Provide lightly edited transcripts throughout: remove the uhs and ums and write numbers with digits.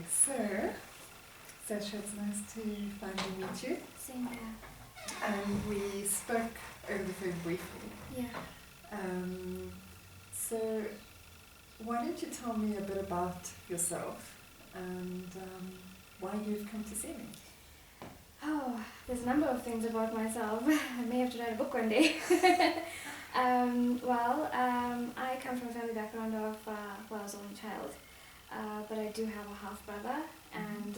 So, Sasha, it's nice to finally meet you. Same here. We spoke over the phone briefly. Yeah. So, why don't you tell me a bit about yourself and why you've come to see me? Oh, there's a number of things about myself. I may have to write a book one day. I come from a family background of, I was only child, but I do have a half brother, and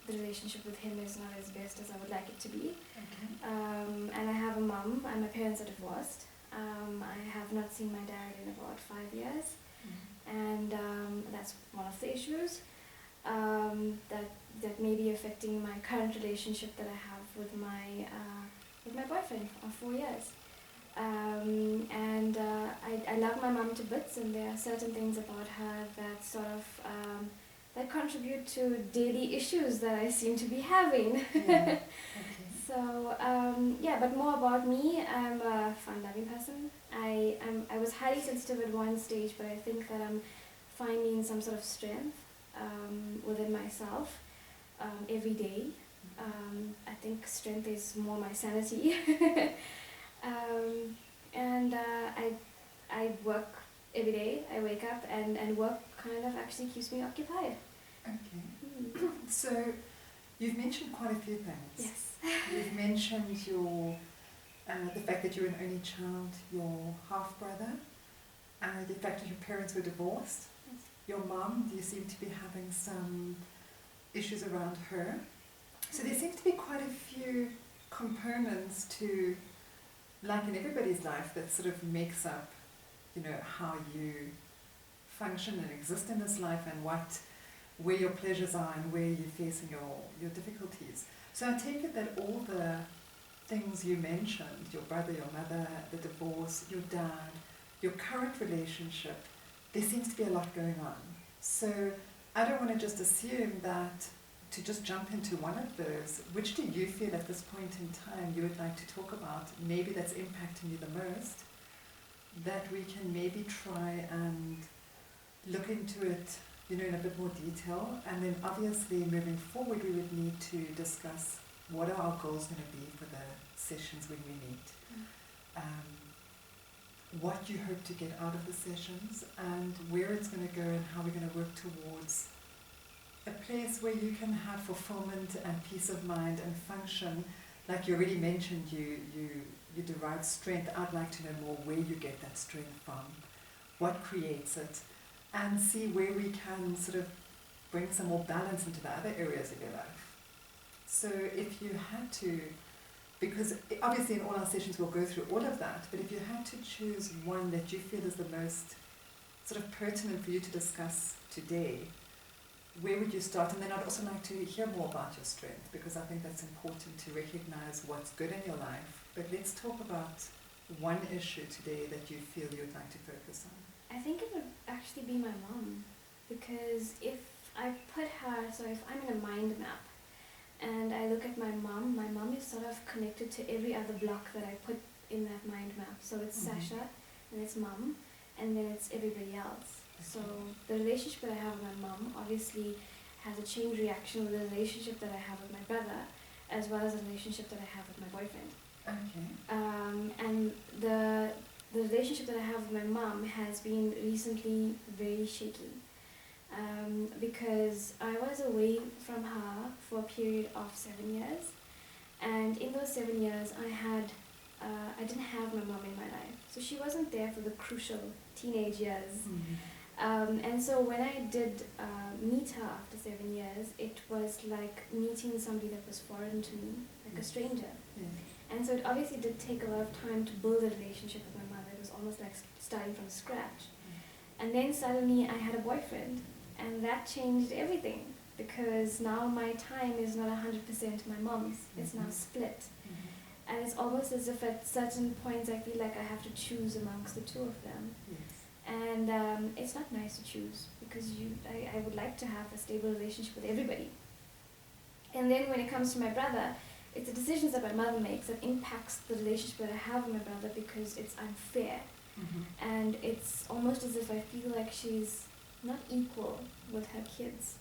the relationship with him is not as best as I would like it to be. Okay. And I have a mum, and my parents are divorced. I have not seen my dad in about 5 years, and that's one of the issues that may be affecting my current relationship that I have with my boyfriend of 4 years. I love my mum to bits, and there are certain things about her that sort of that contribute to daily issues that I seem to be having. Yeah. Okay. So but more about me. I'm a fun-loving person. I was highly sensitive at one stage, but I think that I'm finding some sort of strength within myself every day. I think strength is more my sanity. I work every day. I wake up and work kind of actually keeps me occupied. Okay. So, you've mentioned quite a few things. Yes. You've mentioned the fact that you're an only child, your half brother, the fact that your parents were divorced. Yes. Your mum, you seem to be having some issues around her. So there seems to be quite a few components to, like in everybody's life, that sort of makes up, how you function and exist in this life, and where your pleasures are and where you're facing your difficulties. So I take it that all the things you mentioned, your brother, your mother, the divorce, your dad, your current relationship, there seems to be a lot going on. So I don't want to just assume that to just jump into one of those. Which do you feel at this point in time you would like to talk about, maybe that's impacting you the most, that we can maybe try and look into it, in a bit more detail, and then obviously moving forward we would need to discuss what are our goals going to be for the sessions when we meet. What you hope to get out of the sessions, and where it's going to go, and how we're going to work towards a place where you can have fulfillment and peace of mind and function. Like you already mentioned, you derive strength. I'd like to know more where you get that strength from, what creates it, and see where we can sort of bring some more balance into the other areas of your life. So if you had to, because obviously in all our sessions we'll go through all of that, but if you had to choose one that you feel is the most sort of pertinent for you to discuss today, where would you start? And then I'd also like to hear more about your strength, because I think that's important to recognize what's good in your life. But let's talk about one issue today that you feel you'd like to focus on. I think it would actually be my mom, because if I put her, so if I'm in a mind map and I look at my mom is sort of connected to every other block that I put in that mind map. So it's Sasha, and it's mom, and then it's everybody else. So the relationship that I have with my mom obviously has a chain reaction with the relationship that I have with my brother, as well as the relationship that I have with my boyfriend. Okay. And the relationship that I have with my mom has been recently very shaky, because I was away from her for a period of 7 years, and in those 7 years I didn't have my mom in my life, so she wasn't there for the crucial teenage years. And so when I did meet her after 7 years, it was like meeting somebody that was foreign to me, like a stranger. And so it obviously did take a lot of time to build a relationship with my mother. It was almost like starting from scratch. And then suddenly I had a boyfriend, and that changed everything, because now my time is not 100% my mom's. It's now split. And it's almost as if at certain points I feel like I have to choose amongst the two of them. And it's not nice to choose, because I would like to have a stable relationship with everybody. And then when it comes to my brother, it's the decisions that my mother makes that impacts the relationship that I have with my brother, because it's unfair. And it's almost as if I feel like she's not equal with her kids.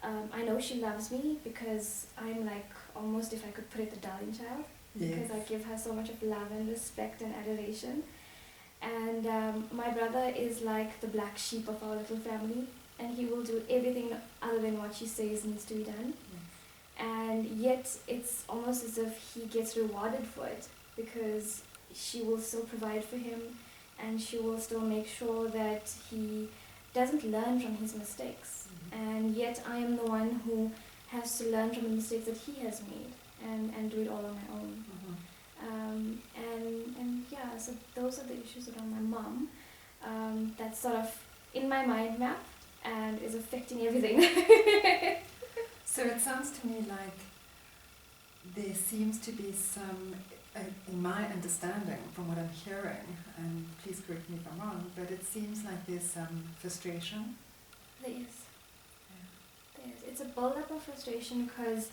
I know she loves me because I'm like almost, if I could put it, the darling child. Because I give her so much of love and respect and adoration. And my brother is like the black sheep of our little family, and he will do everything other than what she says needs to be done. And yet it's almost as if he gets rewarded for it, because she will still provide for him, and she will still make sure that he doesn't learn from his mistakes. And yet I am the one who has to learn from the mistakes that he has made and do it all on my own. And yeah, so those are the issues around my mom. That's sort of in my mind map and is affecting everything. So it sounds to me like there seems to be some, in my understanding from what I'm hearing, and please correct me if I'm wrong, but it seems like there's some frustration. There is. There is. It's a build-up of frustration because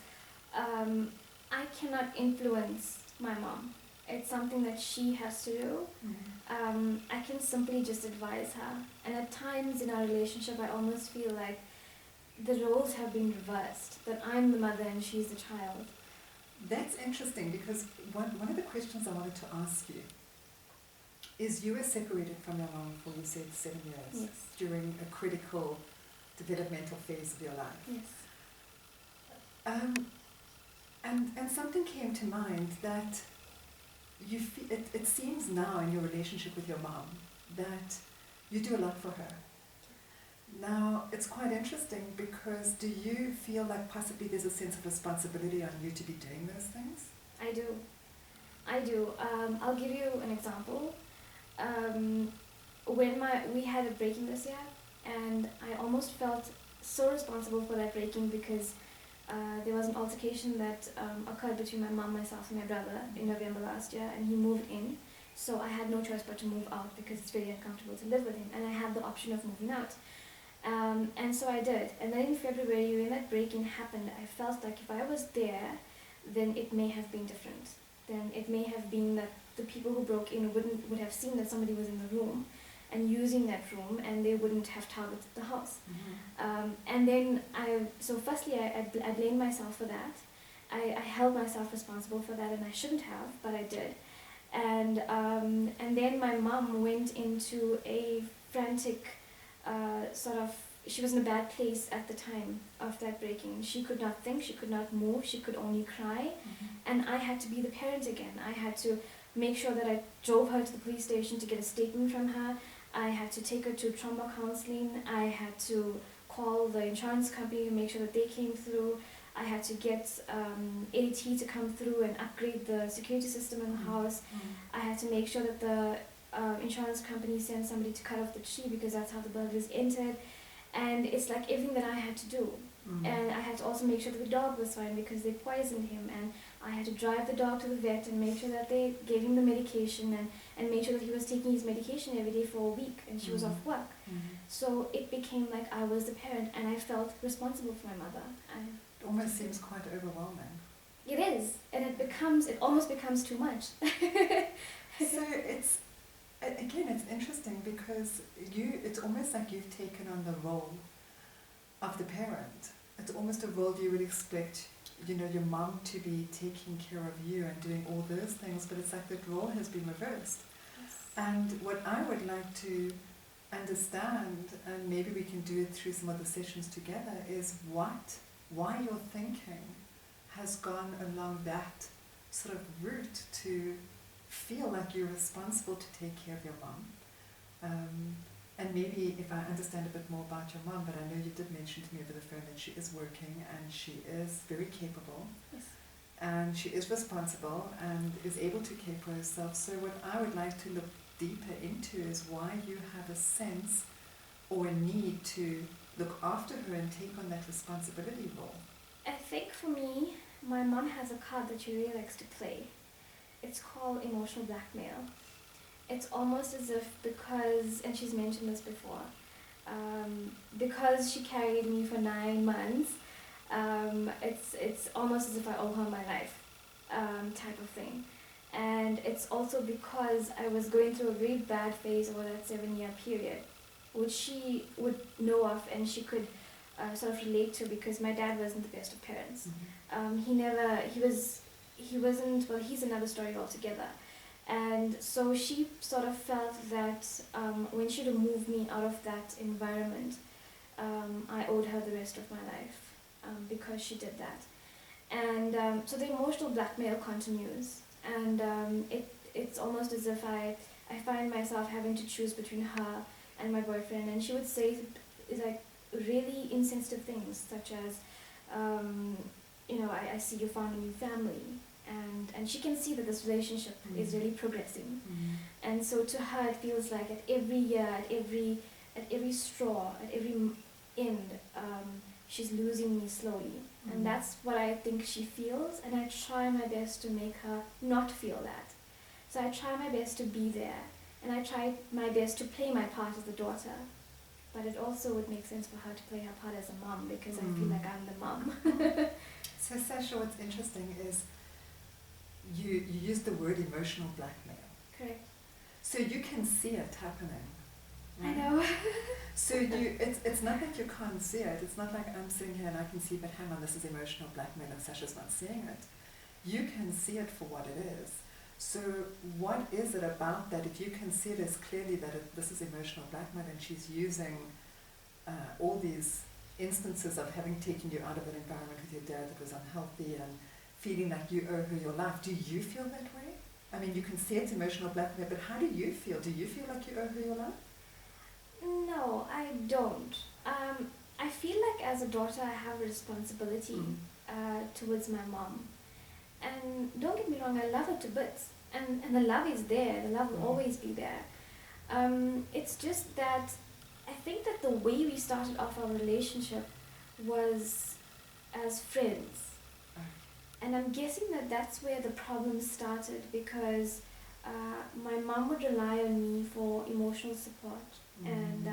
I cannot influence my mom. It's something that she has to do. I can simply just advise her. And at times in our relationship, I almost feel like the roles have been reversed, that I'm the mother and she's the child. That's interesting, because one of the questions I wanted to ask you is, you were separated from your mom for, you said, 7 years. Yes. During a critical developmental phase of your life. Yes. And something came to mind that it seems now in your relationship with your mom that you do a lot for her. Now, it's quite interesting, because do you feel like possibly there's a sense of responsibility on you to be doing those things? I do. I'll give you an example. When we had a break-in this year, and I almost felt so responsible for that break-in, because there was an altercation that occurred between my mom, myself, and my brother in November last year, and he moved in. So I had no choice but to move out, because it's very uncomfortable to live with him, and I had the option of moving out. And so I did. And then in February, when that break-in happened, I felt like if I was there, then it may have been different. Then it may have been that the people who broke in would have seen that somebody was in the room and using that room, and they wouldn't have targeted the house. And then firstly, I blamed myself for that. I held myself responsible for that, and I shouldn't have, but I did. And then my mom went into a frantic she was in a bad place at the time of that break-in. She could not think, she could not move, she could only cry. And I had to be the parent again. I had to make sure that I drove her to the police station to get a statement from her. I had to take her to trauma counselling. I had to call the insurance company to make sure that they came through. I had to get AT to come through and upgrade the security system in the house. I had to make sure that the insurance company sent somebody to cut off the tree, because that's how the burglars entered. And it's like everything that I had to do. And I had to also make sure that the dog was fine, because they poisoned him, and I had to drive the dog to the vet and make sure that they gave him the medication and make sure that he was taking his medication every day for a week, and she was off work. So it became like I was the parent, and I felt responsible for my mother. It almost seems quite overwhelming. It is, and it almost becomes too much. So it's interesting, because it's almost like you've taken on the role of the parent. It's almost a role you would expect, your mom to be taking care of you and doing all those things, but it's like that role has been reversed. Yes. And what I would like to understand, and maybe we can do it through some other sessions together, is why your thinking has gone along that sort of route to feel like you're responsible to take care of your mom. And maybe if I understand a bit more about your mom, but I know you did mention to me over the phone that she is working and she is very capable. Yes. And she is responsible and is able to care for herself. So what I would like to look deeper into is why you have a sense or a need to look after her and take on that responsibility role. I think for me, my mom has a card that she really likes to play. It's called emotional blackmail. It's almost as if and she's mentioned this before, because she carried me for 9 months, it's almost as if I owe her my life, type of thing. And it's also because I was going through a very bad phase over that 7-year period, which she would know of, and she could sort of relate to, because my dad wasn't the best of parents. He wasn't, well, he's another story altogether. And so she sort of felt that when she removed me out of that environment, I owed her the rest of my life because she did that. And so the emotional blackmail continues, and it's almost as if I find myself having to choose between her and my boyfriend, and she would say like really insensitive things, such as, I see you found a new family, and she can see that this relationship is really progressing. And so to her it feels like at every year, at every straw, at every end, she's losing me slowly. And that's what I think she feels, and I try my best to make her not feel that. So I try my best to be there, and I try my best to play my part as the daughter. But it also would make sense for her to play her part as a mom, because I feel like I'm the mom. So Sasha, what's interesting is you use the word emotional blackmail. Correct. So you can see it happening. Right? I know. So it's not that you can't see it. It's not like I'm sitting here and I can see, but hang on, this is emotional blackmail and Sasha's not seeing it. You can see it for what it is. So what is it about that, if you can see it as clearly that this is emotional blackmail, and she's using all these instances of having taken you out of an environment with your dad that was unhealthy and feeling like you owe her your life. Do you feel that way? I mean, you can see it's emotional blackmail, but how do you feel? Do you feel like you owe her your life? No, I don't. I feel like as a daughter I have a responsibility towards my mom. And don't get me wrong, I love her to bits. And the love is there, the love will always be there. It's just that I think that the way we started off our relationship was as friends. And I'm guessing that that's where the problem started, because my mom would rely on me for emotional support and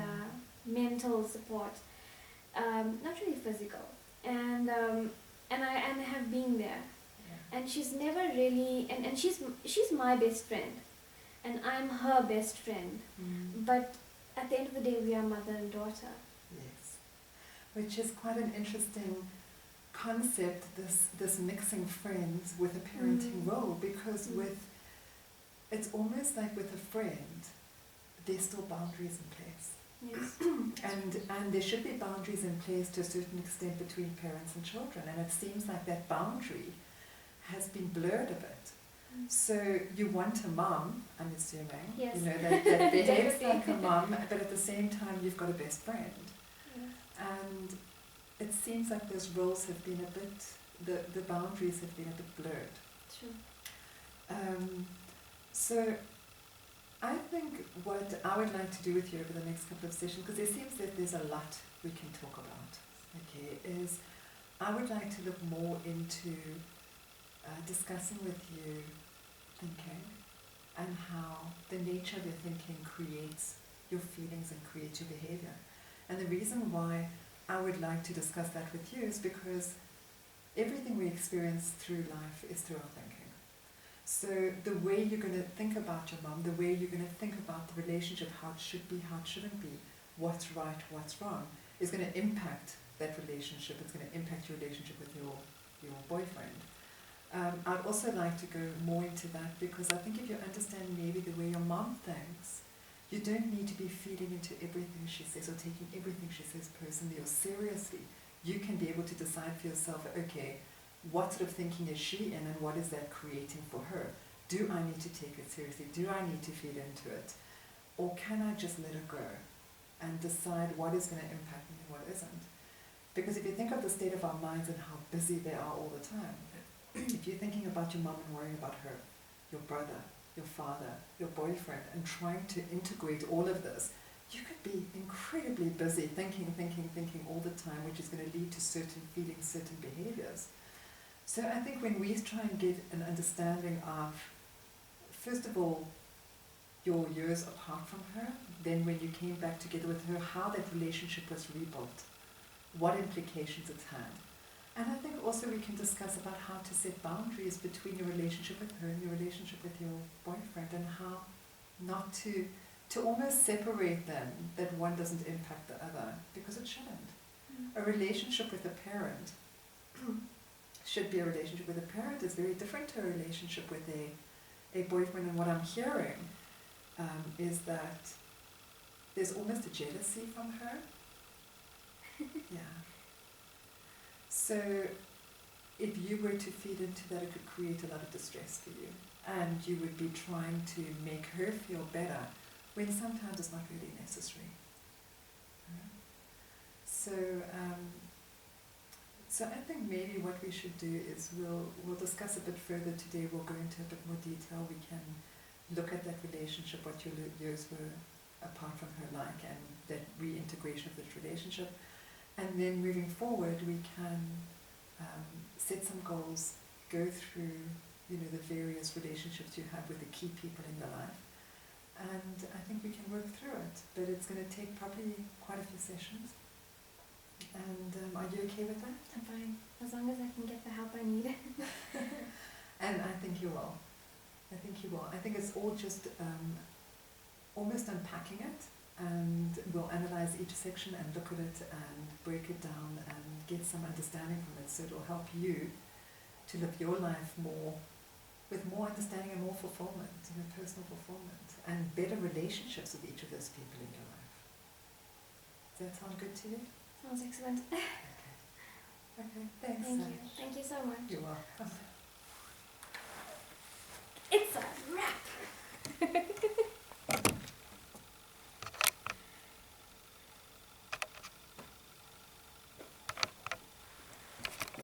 mental support, not really physical. And I have been there. And she's never really, and she's my best friend, and I'm her best friend. But at the end of the day, we are mother and daughter. Yes, which is quite an interesting concept, this mixing friends with a parenting role, because it's almost like with a friend, there's still boundaries in place. Yes. And there should be boundaries in place to a certain extent between parents and children, and it seems like that boundary has been blurred a bit. So you want a mom, I'm assuming, yes. that behaves like a mom, but at the same time you've got a best friend. Yes. And it seems like those roles have been a bit, the boundaries have been a bit blurred. True. So I think what I would like to do with you over the next couple of sessions, because it seems that there's a lot we can talk about, is I would like to look more into discussing with you thinking, and how the nature of your thinking creates your feelings and creates your behavior. And the reason why I would like to discuss that with you is because everything we experience through life is through our thinking. So the way you're going to think about your mom, the way you're going to think about the relationship, how it should be, how it shouldn't be, what's right, what's wrong, is going to impact that relationship. It's going to impact your relationship with your boyfriend. I'd also like to go more into that, because I think if you understand maybe the way your mom thinks, you don't need to be feeding into everything she says or taking everything she says personally or seriously. You can be able to decide for yourself, okay, what sort of thinking is she in and what is that creating for her? Do I need to take it seriously? Do I need to feed into it? Or can I just let it go and decide what is going to impact me and what isn't? Because if you think of the state of our minds and how busy they are all the time, if you're thinking about your mom and worrying about her, your brother, your father, your boyfriend, and trying to integrate all of this, you could be incredibly busy thinking all the time, which is going to lead to certain feelings, certain behaviors. So I think when we try and get an understanding of, first of all, your years apart from her, then when you came back together with her, how that relationship was rebuilt, what implications it had. And I think also we can discuss about how to set boundaries between your relationship with her and your relationship with your boyfriend, and how not to almost separate them, that one doesn't impact the other, because it shouldn't. a relationship with a parent should be a relationship with a parent is very different to a relationship with a boyfriend. And what I'm hearing is that there's almost a jealousy from her. Yeah. So if you were to feed into that, it could create a lot of distress for you. And you would be trying to make her feel better when sometimes it's not really necessary. So, so I think maybe what we should do is we'll discuss a bit further today. We'll go into a bit more detail. We can look at that relationship, what your years were apart from her like, and that reintegration of this relationship. And then moving forward, we can set some goals, go through, you know, the various relationships you have with the key people in your life. And I think we can work through it, but it's going to take probably quite a few sessions. And are you okay with that? I'm fine, as long as I can get the help I need. And I think you will. I think you will. I think it's all just almost unpacking it, and we'll analyze each section and look at it and break it down and get some understanding from it, so it'll help you to live your life more with more understanding and more fulfillment, you know, personal fulfillment, and better relationships with each of those people in your life. Does that sound good to you? Sounds excellent. Okay, thanks. Thank you. Thank you so much. You're welcome.